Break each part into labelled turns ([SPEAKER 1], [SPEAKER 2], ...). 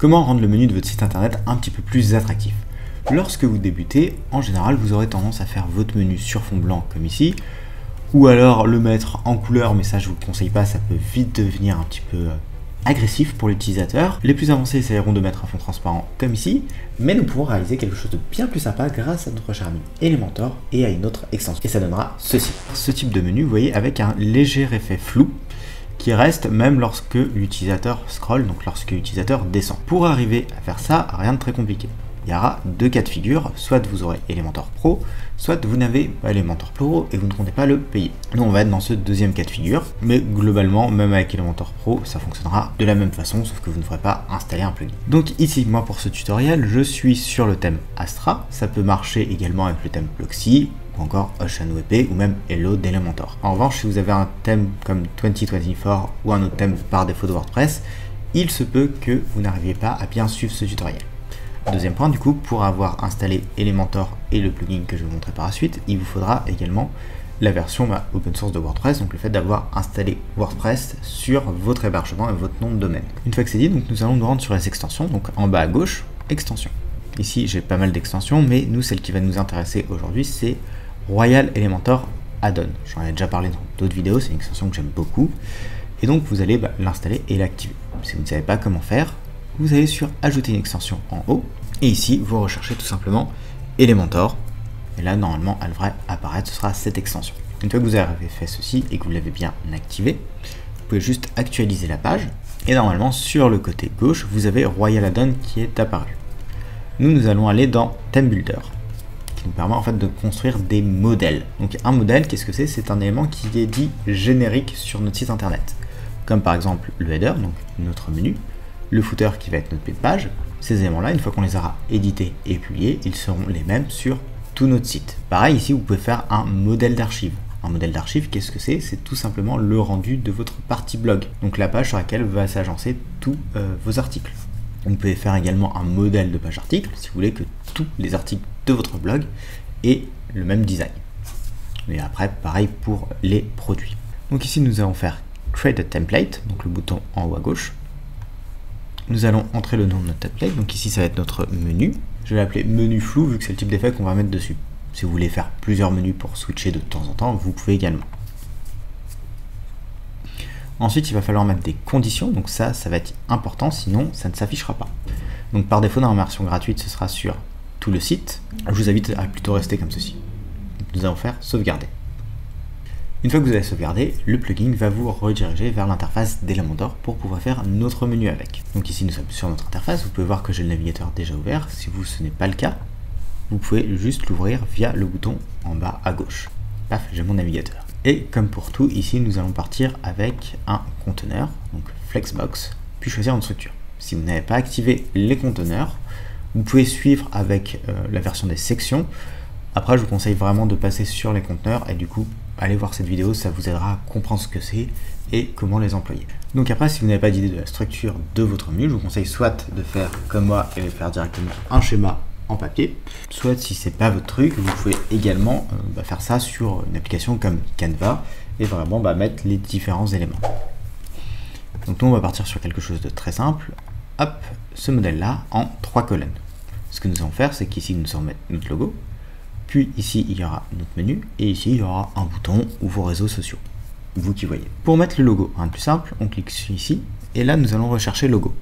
[SPEAKER 1] Comment rendre le menu de votre site internet un petit peu plus attractif? Lorsque vous débutez, en général, vous aurez tendance à faire votre menu sur fond blanc comme ici, ou alors le mettre en couleur, mais ça je vous le conseille pas, ça peut vite devenir un petit peu agressif pour l'utilisateur. Les plus avancés essayeront de mettre un fond transparent comme ici, mais nous pourrons réaliser quelque chose de bien plus sympa grâce à notre charming Elementor et à une autre extension. Et ça donnera ceci. Ce type de menu, vous voyez, avec un léger effet flou qui reste même lorsque l'utilisateur scrolle, donc lorsque l'utilisateur descend. Pour arriver à faire ça, rien de très compliqué. Il y aura deux cas de figure, soit vous aurez Elementor Pro, soit vous n'avez pas Elementor Pro et vous ne comptez pas le payer. Nous on va être dans ce deuxième cas de figure, mais globalement, même avec Elementor Pro, ça fonctionnera de la même façon, sauf que vous ne ferez pas installer un plugin. Donc ici, moi pour ce tutoriel, je suis sur le thème Astra, ça peut marcher également avec le thème Blocksy, ou encore OceanWP, ou même Hello d'Elementor. En revanche, si vous avez un thème comme 2024 ou un autre thème par défaut de WordPress, il se peut que vous n'arriviez pas à bien suivre ce tutoriel. Deuxième point, du coup, pour avoir installé Elementor et le plugin que je vais vous montrer par la suite, il vous faudra également la version open source de WordPress, donc le fait d'avoir installé WordPress sur votre hébergement et votre nom de domaine. Une fois que c'est dit, donc nous allons nous rendre sur les extensions, donc en bas à gauche, extensions. Ici, j'ai pas mal d'extensions, mais nous, celle qui va nous intéresser aujourd'hui, c'est Royal Elementor Add-on. J'en ai déjà parlé dans d'autres vidéos, c'est une extension que j'aime beaucoup. Et donc, vous allez l'installer et l'activer. Si vous ne savez pas comment faire, vous allez sur ajouter une extension en haut et ici vous recherchez tout simplement Elementor et là normalement elle devrait apparaître, ce sera cette extension. Une fois que vous avez fait ceci et que vous l'avez bien activé, vous pouvez juste actualiser la page et normalement sur le côté gauche vous avez Royal Add-on qui est apparu. Nous allons aller dans Theme Builder qui nous permet en fait de construire des modèles. Donc un modèle, qu'est-ce que c'est? C'est un élément qui est dit générique sur notre site internet, comme par exemple le header, donc notre menu, le footer qui va être notre pied de page. Ces éléments-là, une fois qu'on les aura édités et publiés, ils seront les mêmes sur tout notre site. Pareil, ici, vous pouvez faire un modèle d'archive. Un modèle d'archive, qu'est-ce que c'est? C'est tout simplement le rendu de votre partie blog, donc la page sur laquelle va s'agencer tous vos articles. Vous pouvez faire également un modèle de page article, si vous voulez que tous les articles de votre blog aient le même design. Et après, pareil pour les produits. Donc ici, nous allons faire Create a Template, donc le bouton en haut à gauche. Nous allons entrer le nom de notre template, donc ici ça va être notre menu. Je vais l'appeler menu flou vu que c'est le type d'effet qu'on va mettre dessus. Si vous voulez faire plusieurs menus pour switcher de temps en temps, vous pouvez également. Ensuite, il va falloir mettre des conditions, donc ça va être important, sinon ça ne s'affichera pas. Donc par défaut, dans la version gratuite, ce sera sur tout le site. Je vous invite à plutôt rester comme ceci. Nous allons faire sauvegarder. Une fois que vous avez sauvegardé, le plugin va vous rediriger vers l'interface d'Elementor pour pouvoir faire notre menu avec. Donc ici nous sommes sur notre interface, vous pouvez voir que j'ai le navigateur déjà ouvert. Si ce n'est pas le cas, vous pouvez juste l'ouvrir via le bouton en bas à gauche. Paf, j'ai mon navigateur. Et comme pour tout, ici nous allons partir avec un conteneur, donc Flexbox, puis choisir une structure. Si vous n'avez pas activé les conteneurs, vous pouvez suivre avec la version des sections. Après, je vous conseille vraiment de passer sur les conteneurs et du coup, allez voir cette vidéo, ça vous aidera à comprendre ce que c'est et comment les employer. Donc après, si vous n'avez pas d'idée de la structure de votre menu, je vous conseille soit de faire comme moi et de faire directement un schéma en papier, soit si c'est pas votre truc, vous pouvez également faire ça sur une application comme Canva et vraiment mettre les différents éléments. Donc nous, on va partir sur quelque chose de très simple. Hop, ce modèle-là en 3 colonnes. Ce que nous allons faire, c'est qu'ici, nous allons mettre notre logo. Puis ici, il y aura notre menu, et ici, il y aura un bouton ou vos réseaux sociaux, vous qui voyez. Pour mettre le logo, un plus simple, on clique ici, et là, nous allons rechercher logo.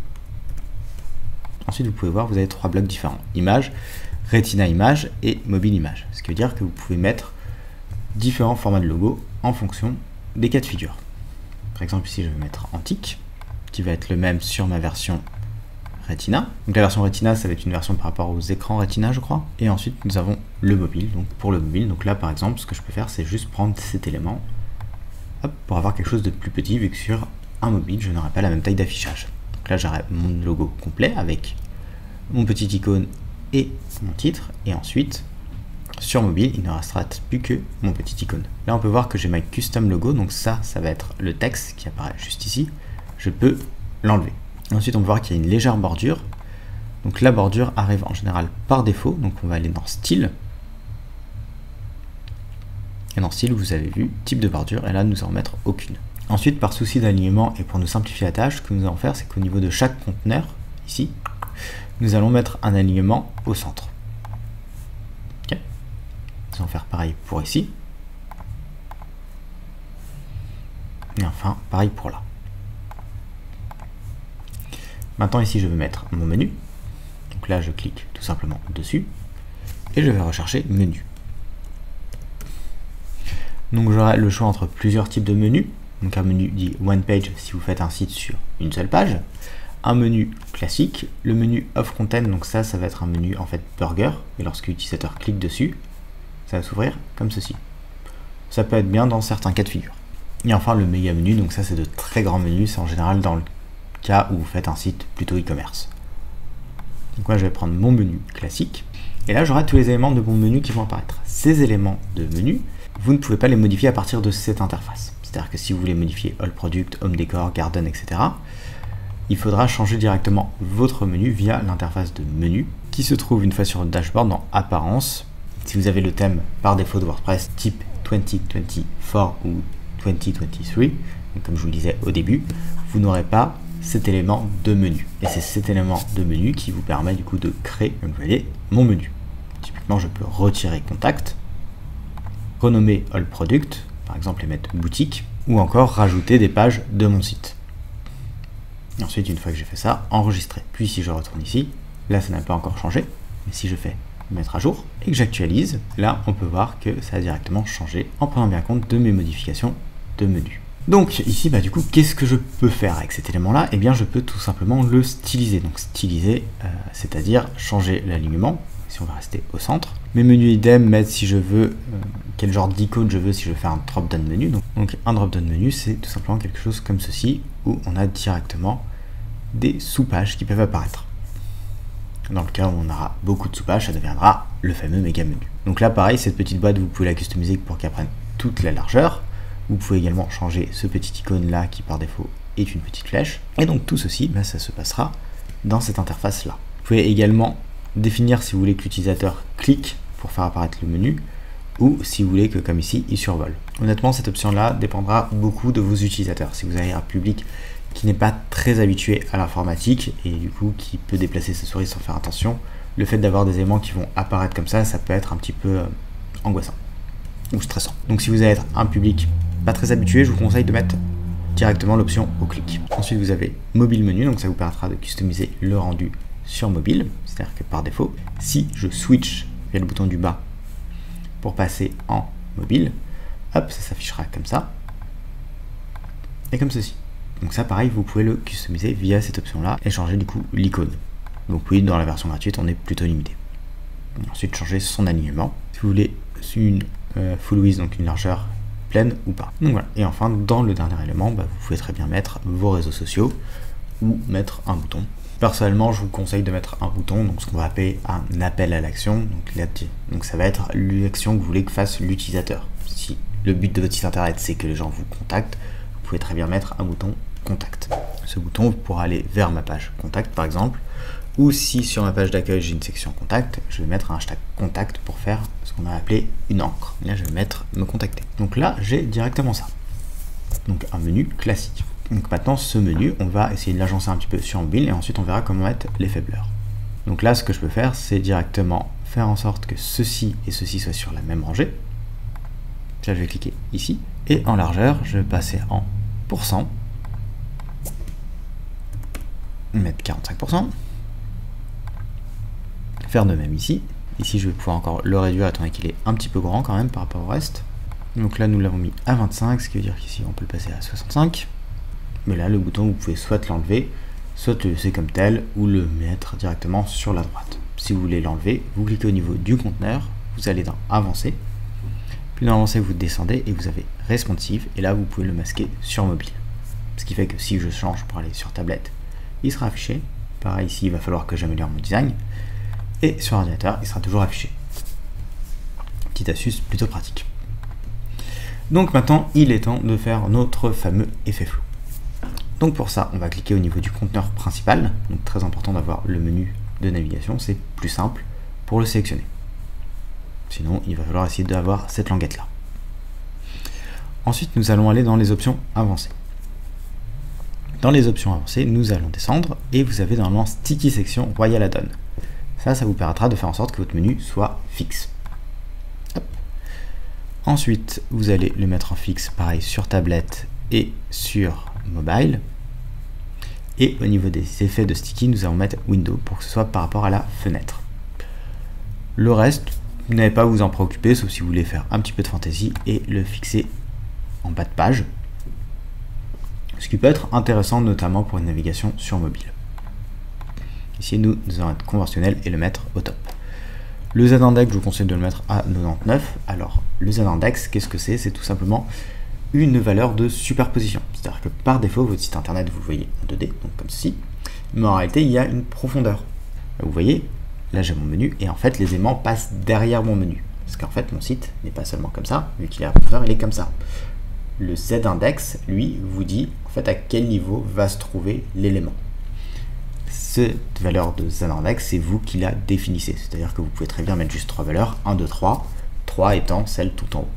[SPEAKER 1] Ensuite, vous pouvez voir, vous avez 3 blocs différents. Image, Retina image et mobile image. Ce qui veut dire que vous pouvez mettre différents formats de logo en fonction des cas de figure. Par exemple, ici, je vais mettre antique, qui va être le même sur ma version Retina. Donc la version Retina, ça va être une version par rapport aux écrans Retina, je crois. Et ensuite, nous avons le mobile. Donc pour le mobile, donc là par exemple, ce que je peux faire, c'est juste prendre cet élément pour avoir quelque chose de plus petit, vu que sur un mobile, je n'aurai pas la même taille d'affichage. Donc là, j'aurai mon logo complet avec mon petit icône et mon titre. Et ensuite, sur mobile, il ne restera plus que mon petit icône. Là, on peut voir que j'ai ma custom logo. Donc ça va être le texte qui apparaît juste ici. Je peux l'enlever. Ensuite, on peut voir qu'il y a une légère bordure. Donc la bordure arrive en général par défaut. Donc on va aller dans Style. Et dans Style, vous avez vu type de bordure. Et là, nous allons mettre aucune. Ensuite, par souci d'alignement et pour nous simplifier la tâche, ce que nous allons faire, c'est qu'au niveau de chaque conteneur, ici, nous allons mettre un alignement au centre. Ok. Nous allons faire pareil pour ici. Et enfin, pareil pour là. Maintenant ici, je vais mettre mon menu. Donc là, je clique tout simplement dessus. Et je vais rechercher menu. Donc j'aurai le choix entre plusieurs types de menus. Donc un menu dit one page si vous faites un site sur une seule page. Un menu classique, le menu of content, donc ça va être un menu en fait burger. Et lorsque l'utilisateur clique dessus, ça va s'ouvrir comme ceci. Ça peut être bien dans certains cas de figure. Et enfin le méga menu, donc ça c'est de très grands menus, c'est en général dans le cas où vous faites un site plutôt e-commerce. Donc là je vais prendre mon menu classique. Et là j'aurai tous les éléments de mon menu qui vont apparaître. Ces éléments de menu, vous ne pouvez pas les modifier à partir de cette interface. C'est-à-dire que si vous voulez modifier All Product, Home Decor, Garden, etc., il faudra changer directement votre menu via l'interface de menu qui se trouve une fois sur le dashboard dans Apparence. Si vous avez le thème par défaut de WordPress type 2024 ou 2023, donc comme je vous le disais au début, vous n'aurez pas cet élément de menu. Et c'est cet élément de menu qui vous permet du coup de créer, comme vous voyez, mon menu. Typiquement, je peux retirer Contact, renommer All Product, par exemple, et mettre boutique, ou encore rajouter des pages de mon site. Et ensuite, une fois que j'ai fait ça, enregistrer. Puis si je retourne ici, là ça n'a pas encore changé, mais si je fais mettre à jour et que j'actualise, là on peut voir que ça a directement changé en prenant bien compte de mes modifications de menu. Donc ici, du coup, qu'est-ce que je peux faire avec cet élément-là? Eh bien, je peux tout simplement le styliser. Donc styliser, c'est-à-dire changer l'alignement, si on va rester au centre. Mes menus idem, mettre si je veux, quel genre d'icône je veux, si je veux faire un drop-down menu. Donc un drop-down menu, c'est tout simplement quelque chose comme ceci, où on a directement des sous-pages qui peuvent apparaître. Dans le cas où on aura beaucoup de sous-pages, ça deviendra le fameux méga menu. Donc là, pareil, cette petite boîte, vous pouvez la customiser pour qu'elle prenne toute la largeur. Vous pouvez également changer ce petit icône là qui par défaut est une petite flèche. Et donc tout ceci, ça se passera dans cette interface là. Vous pouvez également définir si vous voulez que l'utilisateur clique pour faire apparaître le menu ou si vous voulez que comme ici, il survole. Honnêtement, cette option là dépendra beaucoup de vos utilisateurs. Si vous avez un public qui n'est pas très habitué à l'informatique et du coup qui peut déplacer sa souris sans faire attention, le fait d'avoir des éléments qui vont apparaître comme ça peut être un petit peu angoissant ou stressant. Donc si vous allez être un public pas très habitué, je vous conseille de mettre directement l'option au clic. Ensuite vous avez mobile menu, donc ça vous permettra de customiser le rendu sur mobile, c'est-à-dire que par défaut, si je switch via le bouton du bas pour passer en mobile, hop, ça s'affichera comme ça et comme ceci. Donc ça pareil, vous pouvez le customiser via cette option là et changer du coup l'icône. Donc oui, dans la version gratuite on est plutôt limité. Ensuite changer son alignement, si vous voulez une full width, donc une largeur pleine ou pas. Donc voilà. Et enfin dans le dernier élément, vous pouvez très bien mettre vos réseaux sociaux ou mettre un bouton. Personnellement je vous conseille de mettre un bouton, donc ce qu'on va appeler un appel à l'action. Donc ça va être l'action que vous voulez que fasse l'utilisateur. Si le but de votre site internet c'est que les gens vous contactent, vous pouvez très bien mettre un bouton contact. Ce bouton pourra aller vers ma page contact par exemple, ou si sur ma page d'accueil j'ai une section contact, je vais mettre un hashtag contact pour faire ce qu'on a appelé une encre. Là je vais mettre me contacter. Donc là j'ai directement ça. Donc un menu classique. Donc maintenant ce menu, on va essayer de l'agencer un petit peu sur mobile et ensuite on verra comment mettre les faibleurs. Donc là ce que je peux faire, c'est directement faire en sorte que ceci et ceci soient sur la même rangée. Là je vais cliquer ici et en largeur je vais passer en %, mettre 45%. Faire de même ici. Ici, je vais pouvoir encore le réduire étant donné qu'il est un petit peu grand quand même par rapport au reste. Donc là, nous l'avons mis à 25, ce qui veut dire qu'ici, on peut le passer à 65. Mais là, le bouton, vous pouvez soit l'enlever, soit le laisser comme tel, ou le mettre directement sur la droite. Si vous voulez l'enlever, vous cliquez au niveau du conteneur, vous allez dans Avancer. Puis dans Avancer, vous descendez et vous avez Responsive. Et là, vous pouvez le masquer sur mobile. Ce qui fait que si je change pour aller sur tablette, il sera affiché. Pareil ici, il va falloir que j'améliore mon design. Et sur ordinateur, il sera toujours affiché. Petite astuce plutôt pratique. Donc maintenant, il est temps de faire notre fameux effet flou. Donc pour ça, on va cliquer au niveau du conteneur principal. Donc très important d'avoir le menu de navigation, c'est plus simple pour le sélectionner. Sinon, il va falloir essayer d'avoir cette languette là. Ensuite, nous allons aller dans les options avancées. Dans les options avancées, nous allons descendre et vous avez normalement Sticky Section Royal Add-on. Ça vous permettra de faire en sorte que votre menu soit fixe. Hop. Ensuite, vous allez le mettre en fixe, pareil, sur tablette et sur mobile. Et au niveau des effets de sticky, nous allons mettre Window pour que ce soit par rapport à la fenêtre. Le reste, vous n'avez pas à vous en préoccuper, sauf si vous voulez faire un petit peu de fantaisie et le fixer en bas de page. Ce qui peut être intéressant, notamment pour une navigation sur mobile. Ici, nous allons être conventionnel et le mettre au top. Le Z-index, je vous conseille de le mettre à 99. Alors, le Z-index, qu'est-ce que c'est? C'est tout simplement une valeur de superposition. C'est-à-dire que par défaut, votre site internet, vous le voyez en 2D, donc comme ceci. Mais en réalité, il y a une profondeur. Vous voyez, là j'ai mon menu, et en fait, les éléments passent derrière mon menu. Parce qu'en fait, mon site n'est pas seulement comme ça, vu qu'il est à profondeur, il est comme ça. Le Z-index, lui, vous dit en fait à quel niveau va se trouver l'élément. Cette valeur de Z-index, c'est vous qui la définissez. C'est-à-dire que vous pouvez très bien mettre juste 3 valeurs, 1, 2, 3, 3 étant celle tout en haut.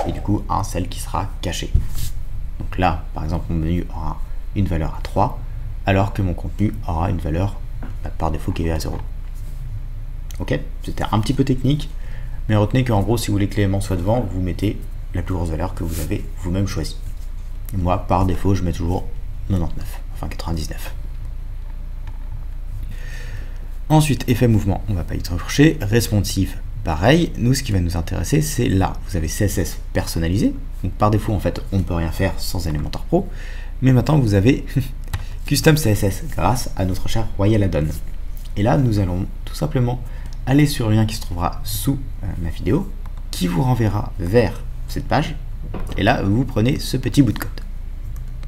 [SPEAKER 1] Et du coup, 1, celle qui sera cachée. Donc là, par exemple, mon menu aura une valeur à 3, alors que mon contenu aura une valeur par défaut qui est à 0. Ok, c'était un petit peu technique, mais retenez qu'en gros, si vous voulez que l'élément soit devant, vous mettez la plus grosse valeur que vous avez vous-même choisie. Et moi, par défaut, je mets toujours 99, enfin 99. Ensuite, effet mouvement, on ne va pas y toucher. Responsive, pareil. Nous, ce qui va nous intéresser, c'est là. Vous avez CSS personnalisé. Donc, par défaut, en fait, on ne peut rien faire sans Elementor Pro. Mais maintenant, vous avez Custom CSS grâce à notre cher Royal Add-on. Et là, nous allons tout simplement aller sur le lien qui se trouvera sous ma vidéo, qui vous renverra vers cette page. Et là, vous prenez ce petit bout de code.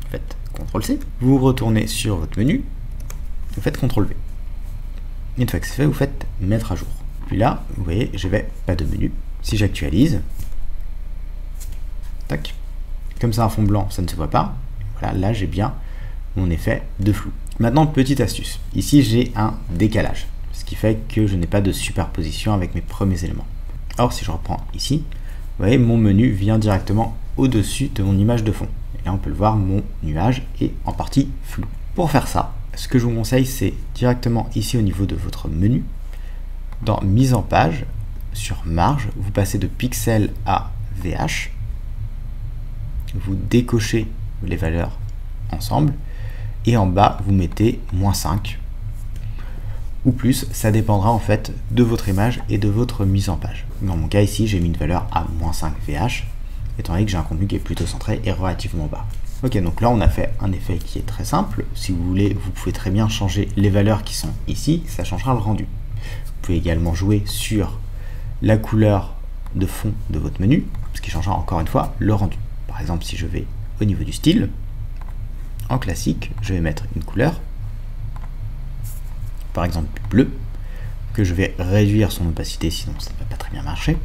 [SPEAKER 1] Vous faites CTRL-C. Vous retournez sur votre menu. Vous faites CTRL-V. Une fois que c'est fait, vous faites mettre à jour. Puis là, vous voyez, je vais pas de menu. Si j'actualise, tac, comme ça un fond blanc, ça ne se voit pas. Voilà, là j'ai bien mon effet de flou. Maintenant, petite astuce. Ici, j'ai un décalage, ce qui fait que je n'ai pas de superposition avec mes premiers éléments. Or, si je reprends ici, vous voyez, mon menu vient directement au-dessus de mon image de fond. Et là, on peut le voir, mon nuage est en partie flou. Pour faire ça, ce que je vous conseille, c'est directement ici au niveau de votre menu, dans mise en page, sur marge, vous passez de pixel à VH, vous décochez les valeurs ensemble, et en bas, vous mettez -5, ou plus, ça dépendra en fait de votre image et de votre mise en page. Dans mon cas ici, j'ai mis une valeur à -5 VH, étant donné que j'ai un contenu qui est plutôt centré et relativement bas. Ok, donc là on a fait un effet qui est très simple. Si vous voulez, vous pouvez très bien changer les valeurs qui sont ici, ça changera le rendu. Vous pouvez également jouer sur la couleur de fond de votre menu, ce qui changera encore une fois le rendu. Par exemple, si je vais au niveau du style, en classique, je vais mettre une couleur, par exemple bleu, que je vais réduire son opacité, sinon ça ne va pas très bien marcher.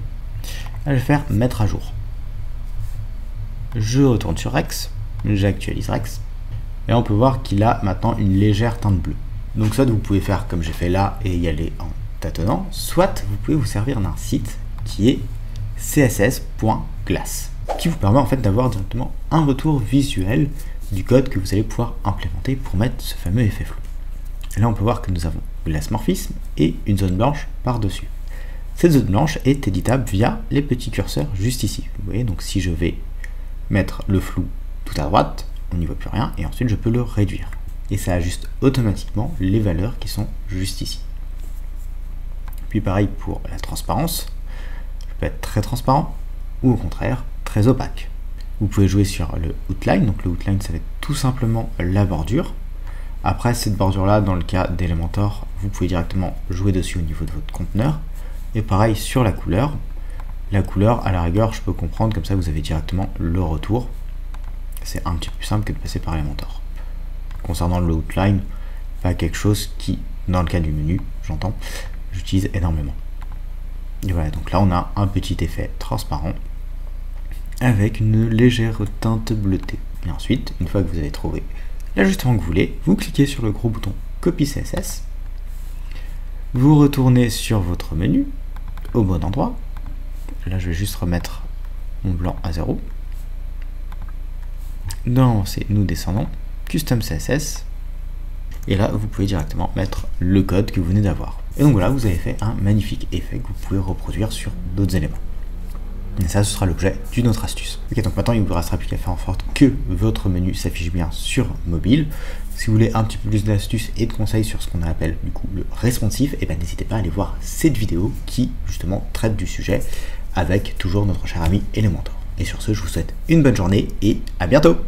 [SPEAKER 1] Là, je vais faire mettre à jour. Je retourne sur Rex. J'actualise Rex et on peut voir qu'il a maintenant une légère teinte bleue. Donc soit vous pouvez faire comme j'ai fait là et y aller en tâtonnant, soit vous pouvez vous servir d'un site qui est css.glass, qui vous permet en fait d'avoir directement un retour visuel du code que vous allez pouvoir implémenter pour mettre ce fameux effet flou. Et là on peut voir que nous avons Glass Morphisme et une zone blanche par-dessus. Cette zone blanche est éditable via les petits curseurs juste ici. Vous voyez, donc si je vais mettre le flou tout à droite, on n'y voit plus rien, et ensuite je peux le réduire. Et ça ajuste automatiquement les valeurs qui sont juste ici. Puis pareil pour la transparence, je peux être très transparent, ou au contraire, très opaque. Vous pouvez jouer sur le outline, donc le outline ça va être tout simplement la bordure. Après cette bordure là, dans le cas d'Elementor, vous pouvez directement jouer dessus au niveau de votre conteneur. Et pareil sur la couleur à la rigueur je peux comprendre, comme ça vous avez directement le retour. C'est un petit peu plus simple que de passer par Elementor. Concernant le outline, pas quelque chose qui, dans le cas du menu, j'entends, j'utilise énormément. Et voilà, donc là on a un petit effet transparent avec une légère teinte bleutée. Et ensuite, une fois que vous avez trouvé l'ajustement que vous voulez, vous cliquez sur le gros bouton Copy CSS, vous retournez sur votre menu au bon endroit. Là je vais juste remettre mon blanc à 0. Dans c'est nous descendons, Custom CSS. Et là, vous pouvez directement mettre le code que vous venez d'avoir. Et donc voilà, vous avez fait un magnifique effet que vous pouvez reproduire sur d'autres éléments. Et ça, ce sera l'objet d'une autre astuce. Ok, donc maintenant, il vous restera plus qu'à faire en sorte que votre menu s'affiche bien sur mobile. Si vous voulez un petit peu plus d'astuces et de conseils sur ce qu'on appelle du coup le responsive, et ben n'hésitez pas à aller voir cette vidéo qui justement traite du sujet avec toujours notre cher ami Elementor. Et sur ce, je vous souhaite une bonne journée et à bientôt.